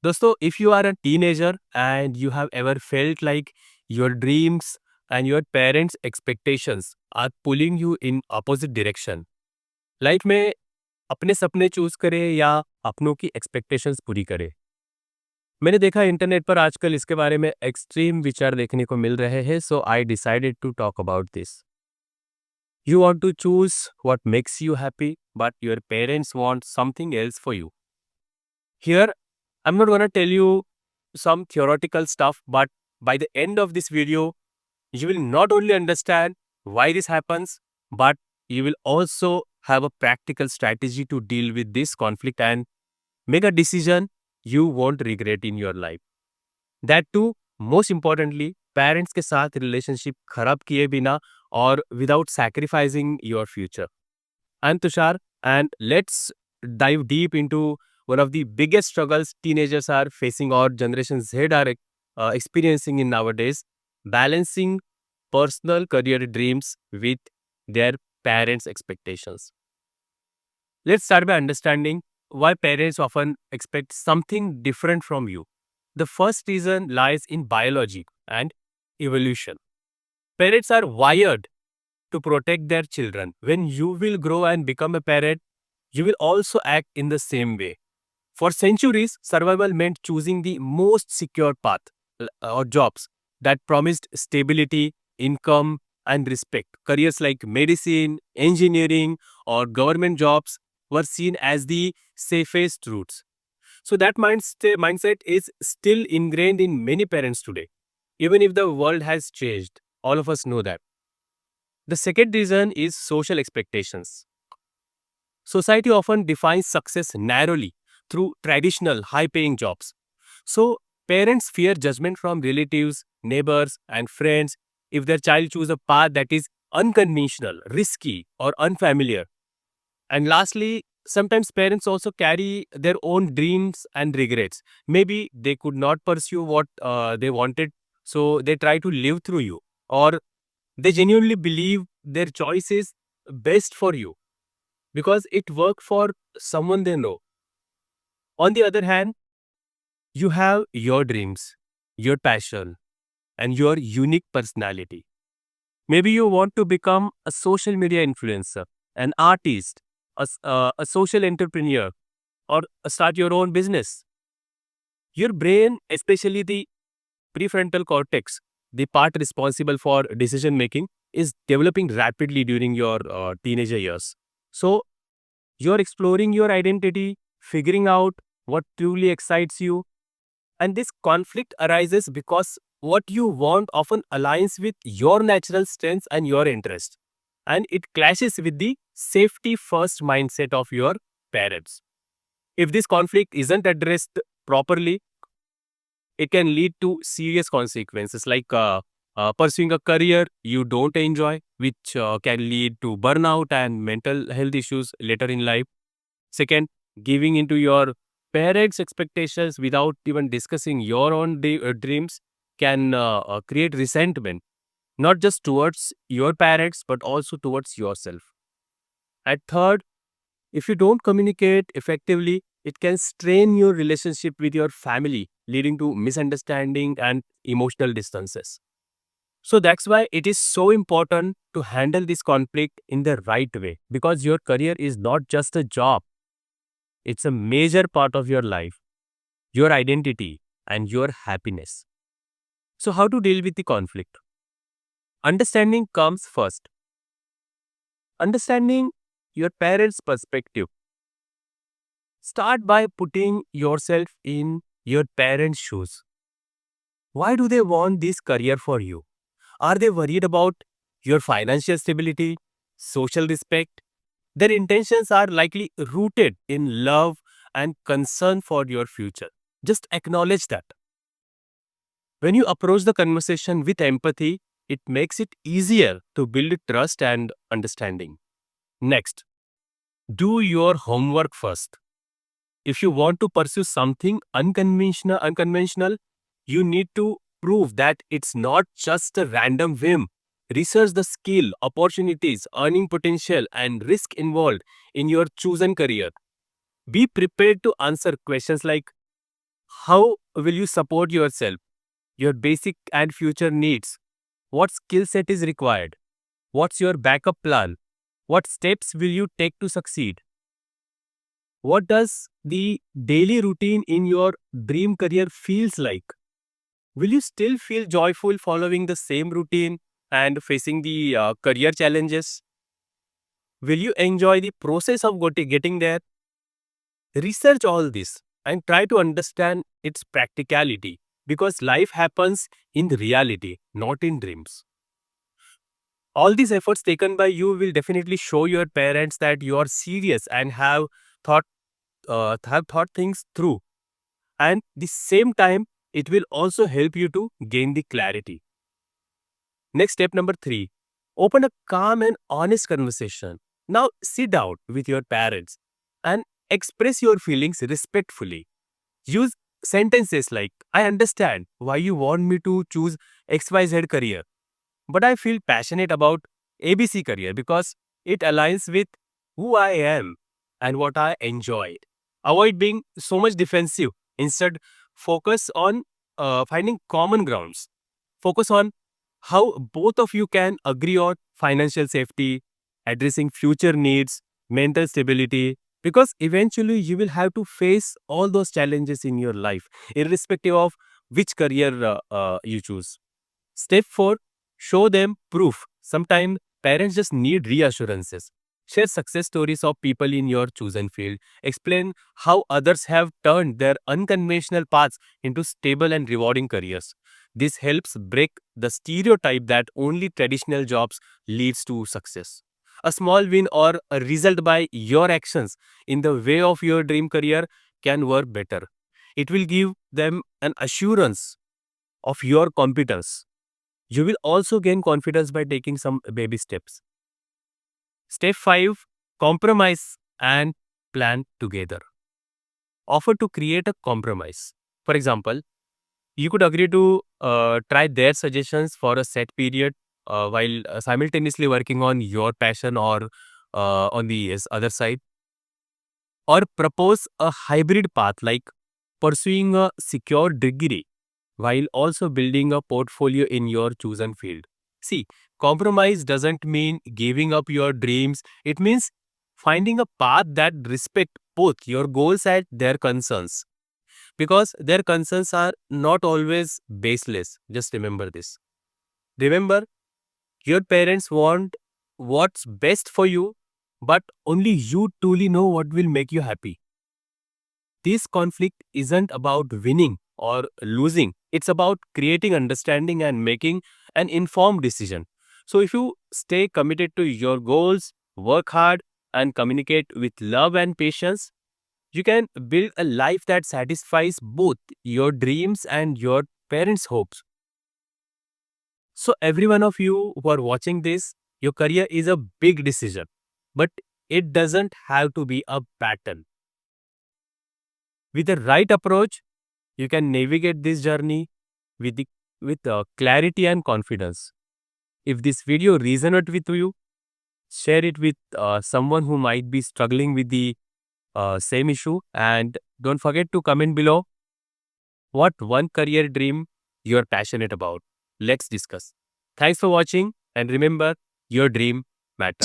दोस्तों, if you are a teenager and you have ever felt like your dreams and your parents' expectations are pulling you in opposite direction, life में अपने सपने choose करें या अपनों की expectations पूरी करें। मैंने देखा इंटरनेट पर आजकल इसके बारे में एक्सट्रीम विचार देखने को मिल रहे हैं, so I decided to talk about this. You want to choose what makes you happy, but your parents want something else for you. Here, I'm not gonna tell you some theoretical stuff, but by the end of this video, you will not only understand why this happens, but you will also have a practical strategy to deal with this conflict and make a decision you won't regret in your life. That too, most importantly, parents के साथ relationship खराब किए बिना और without sacrificing your future. I'm Tushar, and let's dive deep into one of the biggest struggles teenagers are facing or Generation Z are experiencing in nowadays, balancing personal career dreams with their parents' expectations. Let's start by understanding why parents often expect something different from you. The first reason lies in biology and evolution. Parents are wired to protect their children. When you will grow and become a parent, you will also act in the same way. For centuries, survival meant choosing the most secure path or jobs that promised stability, income, and respect. Careers like medicine, engineering, or government jobs were seen as the safest routes. So that mindset is still ingrained in many parents today. Even if the world has changed, all of us know that. The second reason is social expectations. Society often defines success narrowly through traditional high paying jobs. So, parents fear judgment from relatives, neighbors, and friends if their child choose a path that is unconventional, risky, or unfamiliar. And lastly, sometimes parents also carry their own dreams and regrets. Maybe they could not pursue what they wanted, so they try to live through you, or they genuinely believe their choice is best for you because it worked for someone they know. On the other hand, you have your dreams, your passion, and your unique personality. Maybe you want to become a social media influencer, an artist, a social entrepreneur, or start your own business. Your brain, especially the prefrontal cortex, the part responsible for decision making, is developing rapidly during your teenager years. So, you're exploring your identity, figuring out what truly excites you, and this conflict arises because what you want often aligns with your natural strengths and your interest, and it clashes with the safety first mindset of your parents. If this conflict isn't addressed properly, it can lead to serious consequences like pursuing a career you don't enjoy, which can lead to burnout and mental health issues later in life. Second, giving into your parents' expectations without even discussing your own dreams can create resentment, not just towards your parents, but also towards yourself. And third, if you don't communicate effectively, it can strain your relationship with your family, leading to misunderstanding and emotional distances. So that's why it is so important to handle this conflict in the right way because your career is not just a job, it's a major part of your life, your identity, and your happiness. So, how to deal with the conflict? Understanding comes first. Understanding your parents' perspective. Start by putting yourself in your parents' shoes. Why do they want this career for you? Are they worried about your financial stability, social respect? Their intentions are likely rooted in love and concern for your future. Just acknowledge that. When you approach the conversation with empathy, it makes it easier to build trust and understanding. Next, do your homework first. If you want to pursue something unconventional, you need to prove that it's not just a random whim. Research the skill, opportunities, earning potential, and risk involved in your chosen career. Be prepared to answer questions like How will you support yourself, your basic and future needs? What skill set is required? What's your backup plan? What steps will you take to succeed? What does the daily routine in your dream career feels like? Will you still feel joyful following the same routine and facing the career challenges? Will you enjoy the process of getting there? Research all this and try to understand its practicality because life happens in reality, not in dreams. All these efforts taken by you will definitely show your parents that you are serious and thought have thought things through. And the same time, it will also help you to gain the clarity. Next step number 3, open a calm and honest conversation. Now sit down with your parents and express your feelings respectfully. Use sentences like, I understand why you want me to choose XYZ career, but I feel passionate about ABC career because it aligns with who I am and what I enjoy. Avoid being so much defensive. Instead, focus on finding common grounds. Focus on how both of you can agree on financial safety, addressing future needs, mental stability, because eventually you will have to face all those challenges in your life, irrespective of which career you choose. Step 4, show them proof. Sometimes parents just need reassurances. Share success stories of people in your chosen field. Explain how others have turned their unconventional paths into stable and rewarding careers. This helps break the stereotype that only traditional jobs leads to success. A small win or a result by your actions in the way of your dream career can work better. It will give them an assurance of your competence. You will also gain confidence by taking some baby steps. Step 5, compromise and plan together. Offer to create a compromise. For example, you could agree to try their suggestions for a set period while simultaneously working on your passion or on the other side, or propose a hybrid path like pursuing a secure degree while also building a portfolio in your chosen field. See, compromise doesn't mean giving up your dreams. It means finding a path that respect both your goals and their concerns. Because their concerns are not always baseless. Just remember this. Remember, your parents want what's best for you, but only you truly know what will make you happy. This conflict isn't about winning or losing. It's about creating understanding and making an informed decision. So if you stay committed to your goals, work hard, and communicate with love and patience, you can build a life that satisfies both your dreams and your parents' hopes. So every one of you who are watching this, your career is a big decision, but it doesn't have to be a pattern. With the right approach, you can navigate this journey with clarity and confidence. If this video resonated with you, share it with someone who might be struggling with the same issue, and don't forget to comment below what one career dream you're passionate about. Let's discuss. Thanks for watching, and remember, your dream matters.